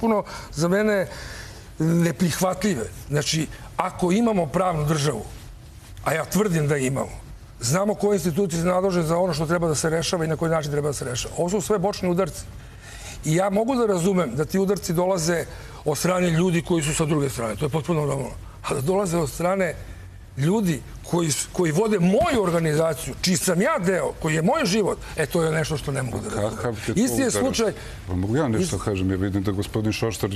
potpuno za mene neprihvatljive. Znači, ako imamo pravnu državu, a ja tvrdim da imamo, znamo koje institucije se nadležne za ono što treba da se rešava i na koji način treba da se rešava. Ovo su sve bočni udarci. I ja mogu da razumem da ti udarci dolaze od strane ljudi koji su sa druge strane. To je potpuno normalno. A da dolaze od strane ljudi koji vode moju organizaciju, čiji sam ja deo, koji je moj život, to je nešto što ne mogu da razumem. Isti je slučaj... Mogu ja nešto kažem, ja vidim da gospodin Šoštar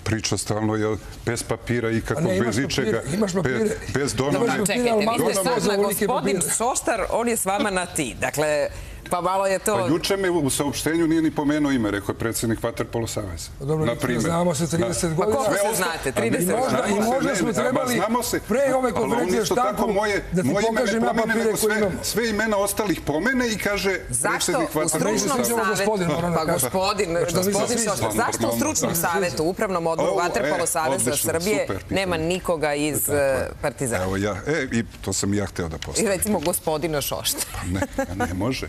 priča stalno bez papira i kako bez ičega, bez Donove. Čekajte, vi ste sad na gospodin Šoštar, on je s vama na ti. Dakle, pa malo je to... Juče me u saopštenju nije ni pomenuo ime, rekao je predsjednik Vaterpolo saveza. Dobro, znamo se 30 godina. Pa koliko se znate? 30 godina. I možda smo trebali pre ove konferencije štampu da ti pokažem ja papire koje imamo. Sve imena ostalih pomene i kaže predsjednik Vaterpolo saveza. Pa gospodin Šoštar, zašto u stručnom savetu, upravnom odboru Vaterpolo saveza Srbije nema nikoga iz Partizana? Evo ja, i to sam i ja hteo da postavim. I recimo gospodina Šoštar. Ne može.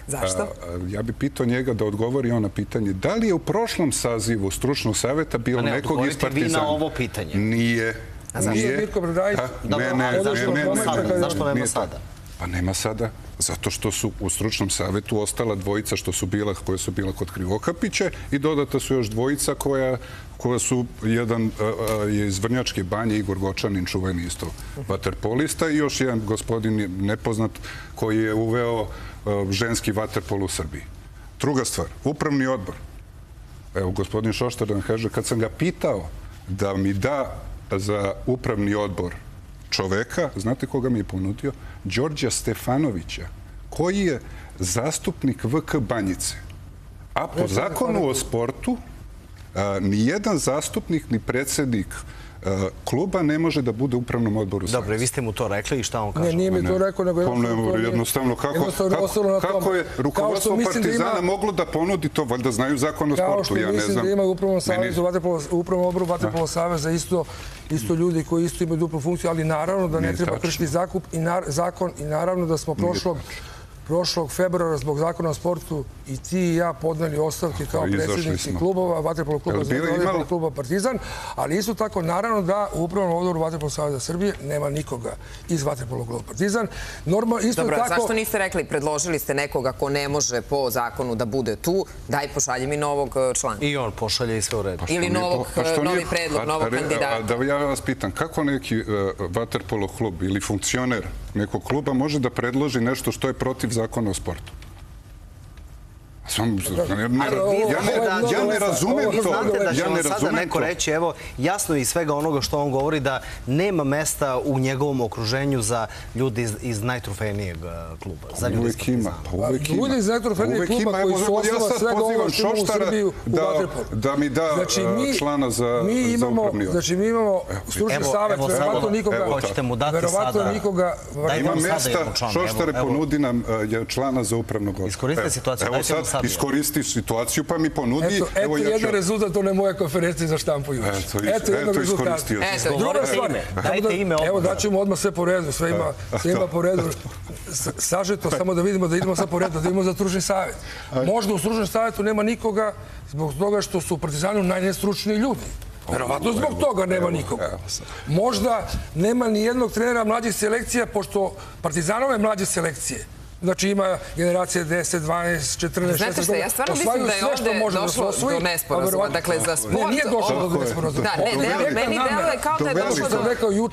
Zašto? Ja bih pitao njega da odgovori on na pitanje. Da li je u prošlom sazivu stručnog savjeta bilo nekog iz Partizana? Odgovorite vi na ovo pitanje. Nije. A zašto je Mirko Bradajić? Zašto nema sada? Pa nema sada. Zato što su u stručnom savjetu ostala dvojica koja su bila kod Krivokapića i dodata su još dvojica koja su, jedan je iz Vrnjačke banje, Igor Gočanin, čuveni isto vaterpolista, i još jedan gospodin nepoznat koji je uveo ženski vaterpol u Srbiji. Druga stvar, upravni odbor. Evo, gospodin Šoštar nam kaže, kad sam ga pitao da mi da za upravni odbor čoveka, znate koga mi je ponudio? Đorđa Stefanovića, koji je zastupnik VK Banjice. A po zakonu o sportu, nijedan zastupnik ni predsjednik kluba ne može da bude u upravnom odboru saveza. Dobro, vi ste mu to rekli i šta on kaže? Ne, nije mi to rekao, nego jednostavno kako je rukovodstvo Partizana moglo da ponudi to? Valjda znaju zakon o sportu, ja ne znam. Kao što mislim da ima u upravnom odboru Vaterpolo saveza isto ljudi koji isto imaju duplu funkciju, ali naravno da ne treba kršiti zakon i naravno da smo prošlog februara zbog zakona o sportu i ti i ja podneli ostavke kao predsjednici klubova, Vaterpolo kluba Zvezda, Vaterpolo kluba Partizan, ali isto tako naravno da u upravnom odboru Vaterpolo saveza Srbije nema nikoga iz Vaterpolo kluba Partizan. Dobro, zašto niste rekli, predložili ste nekoga ko ne može po zakonu da bude tu, daj pošaljem i novog člana. I on pošalje i sve u redu. Ili novi predlog, novog kandidata. Da ja vas pitam, kako neki Vaterpolo klub ili funkcioner nekog kluba može da predloži nešto što je protiv zakona o sportu? Ja ne razumem to. Znate da će vam sada neko reći, evo, jasno iz svega onoga što on govori, da nema mesta u njegovom okruženju za ljudi iz najtrofejnijeg kluba. Uvijek ima. Ljudi iz najtrofejnijeg kluba koji su osnova svega ovo što imamo u Srbiju u Vaterpolu. Da mi da člana za upravni odbor. Znači, mi imamo stručni savet, verovatno nikoga... Ima mesta, Šoštare, ponudi nam člana za upravnog odbora. Iskoriste situaciju, dajte mu sad. Iskoristi situaciju pa mi ponudi... Eto jedan rezultat one moje konferencije za štampu juče. Eto jednog rezultata. Druga stvar. Dajte ime. Evo daćemo odmah sve po redu. Sve ima po redu. Sažeto, samo da vidimo da idemo sad po redu, da idemo za stručni savjet. Možda u stručnom savjetu nema nikoga zbog toga što su u Partizanu najnestručniji ljudi. Verovatno zbog toga nema nikoga. Možda nema ni jednog trenera mlađih selekcija, pošto Partizanove mlađe selekcije, znači ima generacije 10, 12, 14, 16 godina. Znate što, ja stvarno mislim da je ovdje došlo do nesporazuma. Dakle, za sport... Ne, nije došlo do nesporazuma. Da, meni deluje kao da je došlo do...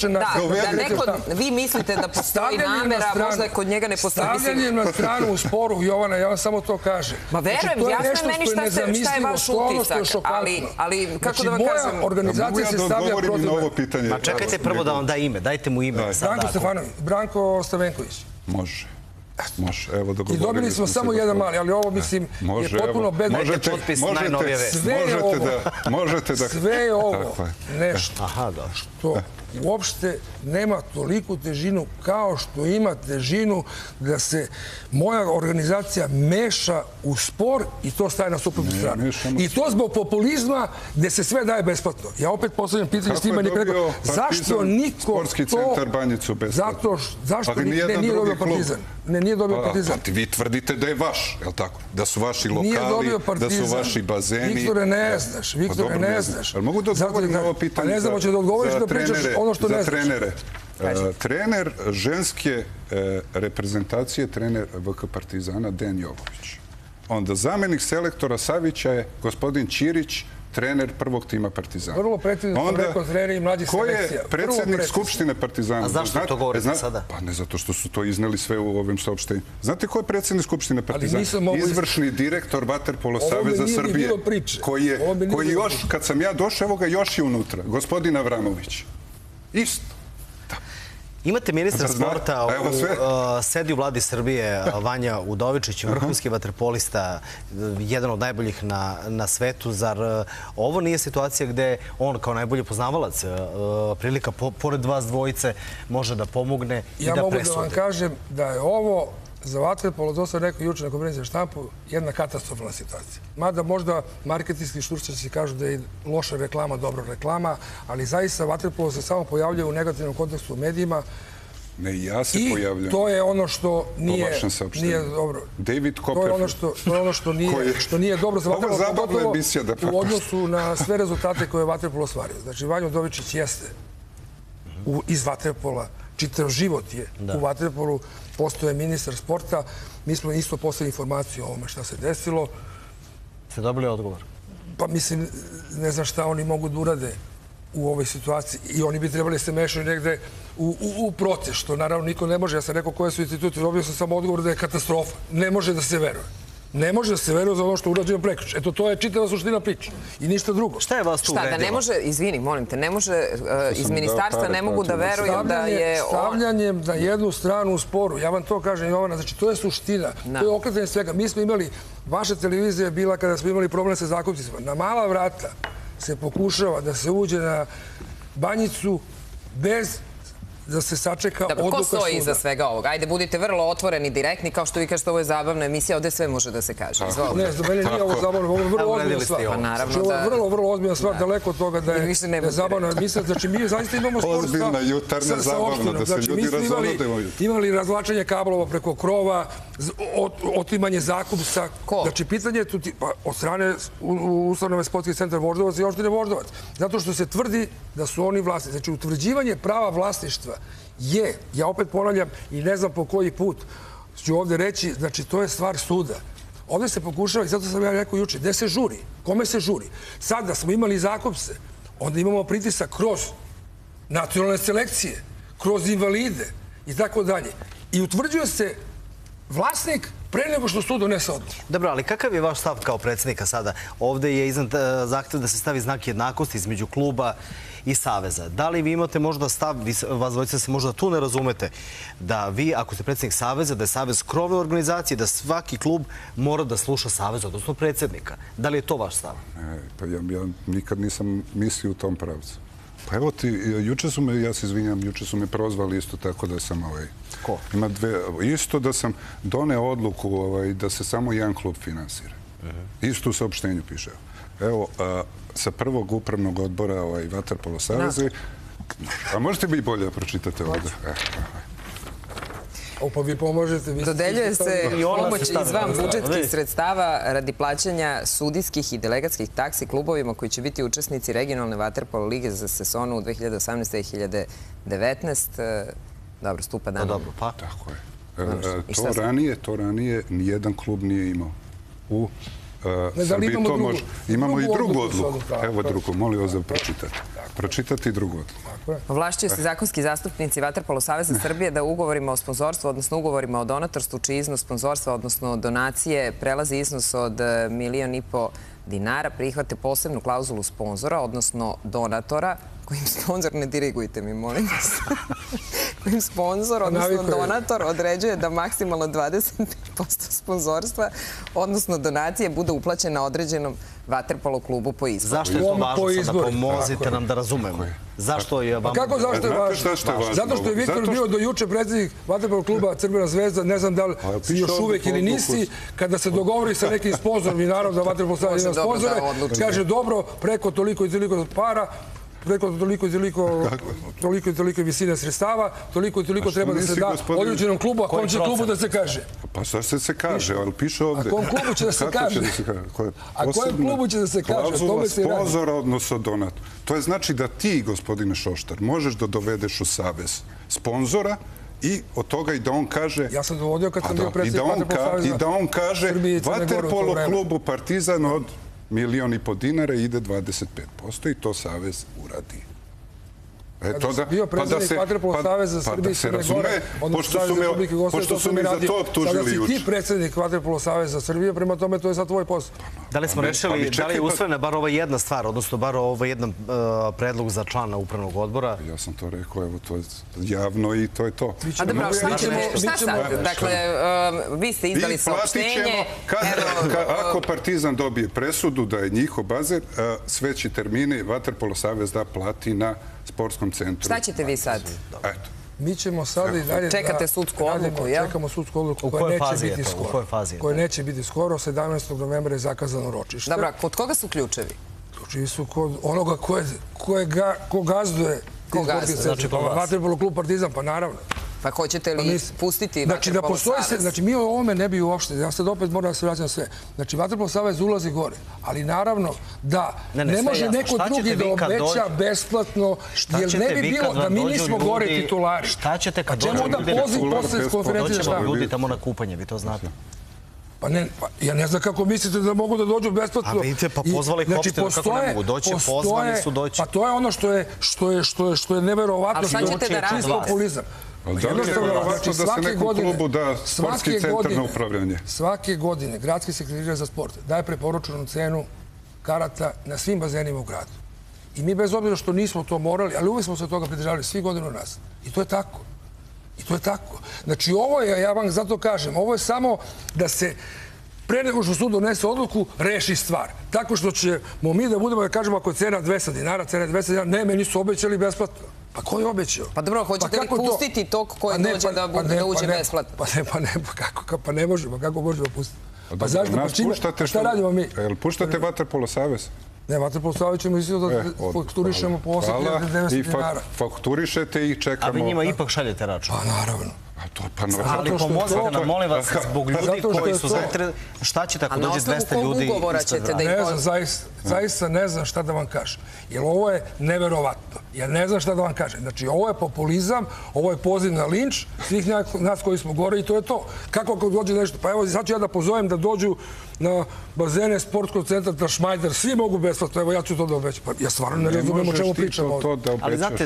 Da, neko, vi mislite da postoji namera, možda kod njega ne postoji... Stavljanjem na stranu u sporu, Jovana, ja vam samo to kažem. Ma verujem, jasno je meni šta je vaš utisak, ali kako da vam kažem... Moja organizacija se stavlja protiv... Ma čekajte prvo da vam da ime, dajte mu ime. Branko Stefanović, Branko Stavenković. Može. I dobili smo samo jedan mali, ali ovo, mislim, je potpuno bedno. Možete da... Sve je ovo nešto uopšte nema toliku težinu kao što ima težinu da se moja organizacija meša u spor i to staje na suprotnu stranu. I to zbog populizma gde se sve daje besplatno. Ja opet postavljam pitanje s njima nekako, zašto niko sportski centar Banjicu besplatno? Zašto nije dobio Partizan? Ne, nije dobio Partizan. Vi tvrdite da je vaš, je li tako? Da su vaši lokali, da su vaši bazeni. Viktore, ne znaš. Viktore, ne znaš. Ali mogu da odgovorim na ovo pitanje? Pa ne znam, hoće da odgovoriš da pričaš ono što ne znaš. Za trenere. Trener ženske reprezentacije, trener VK Partizana, Dejan Jovović. Onda zamenik selektora Savića je gospodin Ćirić, trener prvog tima Partizana. Vrlo precizno sam rekao treneri mlađih selekcija. Ko je predsjednik Skupštine Partizana? A zašto to govorite sada? Pa ne, zato što su to izneli sve u ovim saopštenjima. Znate ko je predsjednik Skupštine Partizana? Izvršni direktor Vaterpolo Saveza Srbije. Koji još, kad sam ja došao, evo ga još je unutra. Gospodin Avramović. Isto. Imate ministra sporta, sedi u vladi Srbije, Vanja Udovičić, vrhunski vaterpolista, jedan od najboljih na svetu. Zar ovo nije situacija gde on kao najbolji poznavalac prilika, pored vas dvojice, može da pomogne i da presudi? Ja mogu da vam kažem da je ovo za vaterpolo, to sam rekao juče na konferenciji za štampu, jedna katastrofalna situacija. Mada možda marketinški stručnjaci kažu da je loša reklama, dobra reklama, ali zaista vaterpolo se samo pojavljaju u negativnom kontekstu u medijima. Ne, ja se pojavljam. I to je ono što nije dobro. David Copperfield. To je ono što nije dobro za vaterpolo, pogotovo u odnosu na sve rezultate koje je vaterpolo ostvario. Znači, Vanja Udovičić jeste iz vaterpola, čitav život je u vaterpolu, postoje ministar sporta. Mi smo isto poslali informaciju o ovome šta se desilo. Ste dobili odgovor? Pa mislim, ne znam šta oni mogu da urade u ovoj situaciji i oni bi trebali se mešati negde u proces, što naravno niko ne može. Ja sam rekao koje su institucije, dobio sam samo odgovor da je katastrofa. Ne može da se veruje. Ne može da se veruje za ono što urađeno prekjuče. Eto, to je čitava suština priče. I ništa drugo. Šta je vas tu uvredilo? Šta, da ne može, izvini, molim te, ne može, iz ministarstva ne mogu da veruju da je... Stavljanjem na jednu stranu u sporu, ja vam to kažem, Jovana, znači to je suština, to je okretanje svega. Mi smo imali, vaša televizija je bila kada smo imali problem sa zakupcima. Na mala vrata se pokušava da se uđe na Banjicu bez da se sačeka odluka suda. Ko stoji iza svega ovoga? Ajde, budite vrlo otvoreni, direktni, kao što vi kažete, ovo je zabavna emisija, ovde sve može da se kaže. Ne, za mene nije ovo zabavno, ovo je vrlo ozbiljna stvar. Pa naravno da... Ovo je vrlo, vrlo ozbiljna stvar, daleko od toga da je zabavna emisija. Znači, mi zaista imamo spor sa opštinom. Znači, mi smo imali razvlačenje kablova preko krova, otimanje zakupca. Ko? Znači, pitanje je od strane Ustanove sportski centar Voždovac i opštine Voždovac. Zato što se tvrdi da su oni vlasnici. Znači, utvrđivanje prava vlasništva je, ja opet ponavljam i ne znam po koji put ću ovde reći, znači to je stvar suda. Ovde se pokušava, i zato sam ja rekao juče, gde se žuri? Kome se žuri? Sad da smo imali zakupce, onda imamo pritisak kroz nacionalne selekcije, kroz invalide i tako dalje. I utvrđuje se vlasnik pre nego što sud donese odluku. Dobro, ali kakav je vaš stav kao predsjednika sada? Ovde je iznad zahtev da se stavi znak jednakosti između kluba i saveza. Da li vi imate možda stav, vas dvojica se možda tu ne razumete, da vi, ako ste predsjednik saveza, da je savez krovna organizacija, da svaki klub mora da sluša savez, odnosno predsjednika. Da li je to vaš stav? Pa ja nikad nisam mislio u tom pravcu. Pa evo ti, juče su me, ja se izvinjam, juče su me prozvali isto tako da sam Ko? Isto da sam doneo odluku da se samo jedan klub finansira. Isto u saopštenju piše. Evo, sa prvog upravnog odbora Vaterpolo saveza. A možete vi bolje pročitate ovdje? Pa vi pomožete. Dodeljuje se pomoć izvan budžetskih sredstava radi plaćanja sudijskih i delegatskih taksi klubovima koji će biti učesnici regionalne Vaterpolo lige za sezonu 2018-2019. Dobro, stupa dan. Dobro, pa. Tako je. To ranije nijedan klub nije imao. U Srbiji to može. Imamo i drugu odluku. Evo drugu, molim vas da pročitate. Pročitati drugu odluku. Ovlašćuju se zakonski zastupnici Vaterpolo Saveza Srbije da ugovorima o sponzorstvu, odnosno ugovorima o donatorstvu, čiji iznos sponzorstva, odnosno donacije, prelazi iznos od $1,5 miliona, prihvate posebnu klauzulu sponzora, odnosno donatora, kojim sponzor, ne dirigujte mi, molim vas, kojim sponsor, odnosno Navikao je. donator, određuje da maksimalno 25% sponzorstva, odnosno donacije, bude uplaćena određenom vaterpolo klubu po izboru. Zašto je to Po važno sada? izboru. Pomozite nam da razumemo. Zašto je vam... Kako zašto je Znate važno? zašto je važno? Zato što je Viktor Zato bio do juče predsjednik vaterpolo kluba Crvena zvezda, ne znam da li si još piše uvek ovdje ili po nisi, odluku. kada se dogovori sa nekim sponzorom i naravno da vaterpolo savez ima Može dobro sponzore, da odluči. kaže dobro, preko toliko i toliko para, preko toliko i toliko visine sredstava, toliko i toliko treba da nisi, se da gospodine- određenom klubu, a kom će klubu da se kaže? Pa zašto se kaže, ali piše ovdje. A kom klubu će da se Kako kaže? će da se kaže? A kojem Posebna klubu će da se kaže? O klauzula tome se radi. sponzora, odnosno donat. To je znači da ti, gospodine Šoštar, možeš da dovedeš u savez sponzora i od toga i da on kaže... Ja sam dovodio kad sam bio I predsjednik vaterpolo saveza da on kaže Srbije i Crne Gore u to vaterpolo vreme. klubu Partizan od 1,5 miliona ide 25% i to savez uradi. Kada sam bio predsjednik vaterpolo saveza Srbije i Crne Gore, odnosno Saveza Republike Jugoslavije, pošto to su sam mi i za radio. to Sada optužili si ti juče. predsjednik vaterpolo saveza Srbije, prema tome to je sad tvoj posao. Da li smo Pa rešili, vi da li čekaj, je pa- usvojena bar ova jedna stvar, odnosno bar ovaj jedan predlog za člana upravnog odbora? Ja sam to rekao, evo, to je javno i to je to. A dobro, a šta sad? Dakle, vi ste izdali saopštenje. Ako Partizan dobije presudu da je njihov bazen, sve će termini Vaterpolo savez da plati na sportskom centru. Šta ćete vi sad? Eto. Mi ćemo sada i dalje Čekate da sudsku radimo, odluku, jel? Čekamo sudsku odluku U koja kojoj neće fazi je biti to? U skoro. kojoj fazi je Koja to? neće biti skoro, 17. novembra je zakazano ročište. Dobro, kod koga su ključevi? Ključevi su kod onoga ko gazduje Ko gazduje? Znači, kod vas. vaterpolo klub Partizan, pa naravno. Pa hoćete li pustiti Znači, da vaterpolo postoji se, savez? znači mi o ovome ne bi uopšte, ja sad opet moram da se vraćam na sve. Znači, vaterpolo savez ulazi gore, ali naravno da Ne, ne sve može jasno. neko Šta drugi ćete da vi kad obeća besplatno, jer ne bi bilo da mi nismo gore titulari. Šta ćete kad A čemu dođu onda ljudi? poziv posle konferencije za Doćemo štampu? ljudi tamo na kupanje, vi to znate. Pa ne, ja ne znam kako mislite da mogu da dođu besplatno. A vidite, pa pozvali ih opštine, kako ne mogu doći, pozvani su doći. Pa to je ono što je neverovatno. Ali šta što je ćete da čisto radite? populizam. Ali da li je Jednostavno, verovatno da se svake nekom godine- klubu da sportski svake centar na godine- upravljanje? Svake godine gradski sekretar za sport daje preporučenu cenu karata na svim bazenima u gradu. I mi bez obzira što nismo to morali, ali uvek smo se toga pridržavali svi godinu nas. I to je tako. I to je tako. Znači ovo je, ja vam zato kažem, ovo je samo da se pre nego što sud donese odluku, reši stvar. Tako što ćemo mi da budemo da kažemo ako je cena 200 dinara, cena je 200 dinara, ne, meni su obećali besplatno. Pa ko je obećao? Pa dobro, hoćete li kako to? pustiti tog koji dođe da uđe besplatno? Pa ne možemo, kako možemo pustiti? Pa zašto? Pa Nas čime? puštate Šta radimo mi? Jel puštate Vaterpolo savez? Ne, vaterpolo savez ćemo isto da fakturišemo po 8.900 dinara. Fakturišete i čekamo. A vi njima ipak šaljete račun. Pa naravno. A to je pa no. Ali zato što je pomozite to- nam, molim vas, zbog ljudi zato što koji je su to- zainteresovani. Šta ćete A ako na dođe osnovu 200 kog ljudi ugovora ispred ćete vrata? da Ne znam, zaista ne znam šta da vam kažem. Jer ovo je neverovatno. Ja ne znam šta da vam kažem. Znači, ovo je populizam, ovo je poziv na linč svih nas koji smo gore i to je to. Kako ako dođe nešto? Pa evo, sad ću ja da pozovem da dođu na bazene sportskog centra Tašmajder. Svi mogu besplatno. Evo, ja ću to da obećam. Pa ja stvarno ne razumijem o čemu pričamo ovdje. Ali znate,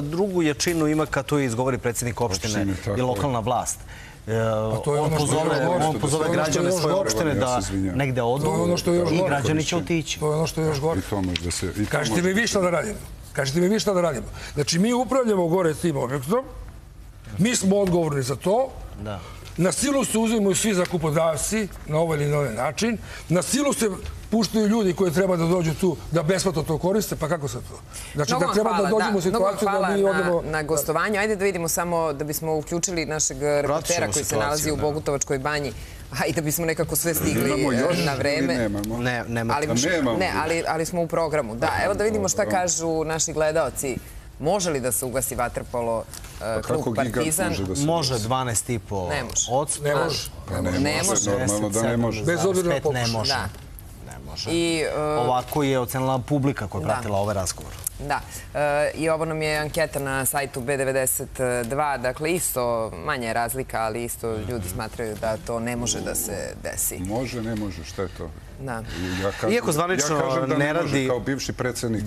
drugu jačinu ima kad to izgovori predsjednik opštine i lokalna vlast. to je On ono što je još gore. pozove To je ono što je građane još svoje gore. opštine Ja da se izvinjavam. negde odu To je ono što je još i gore. građani će otići. To je ono što je još gore. I to može da se... i to Kažite može- mi vi šta da radimo. Kažite mi vi šta da radimo. Znači, mi upravljamo gore tim objektom, mi smo odgovorni za to, Da. na silu se uzimaju svi zakupodavci, na ovaj ili na ovaj način, na silu se puštaju ljudi koji treba da dođu tu da besplatno to koriste, pa kako se to? Znači, da treba da dođemo u situaciju da mi odemo... na gostovanju. Ajde da vidimo samo da bismo uključili našeg reportera koji se nalazi u Bogutovačkoj banji. A i da bismo nekako sve stigli Imamo još na ili vreme. nemamo? Nema. Ali smo u programu. Da, evo da vidimo šta kažu naši gledaoci. Može li da se ugasi vaterpolo Kako klub gigant Partizan? može da se... Može 12,5%. Ne može. Ne može. Pa Ne može. Normalno da ne može. Bez obzira na 10,5 ne pokušaj. može. Da. Ne može. I, Ovako je ocenila publika koja je pratila ovaj razgovor. da. I ovo nam je anketa na sajtu B92. Dakle, isto manja je razlika, ali isto ljudi smatraju da to ne može da se desi. Može, ne može, šta je to? Da. Ja kažem- Iako zvanično ja kažem da ne ne može radi- kao bivši predsjednik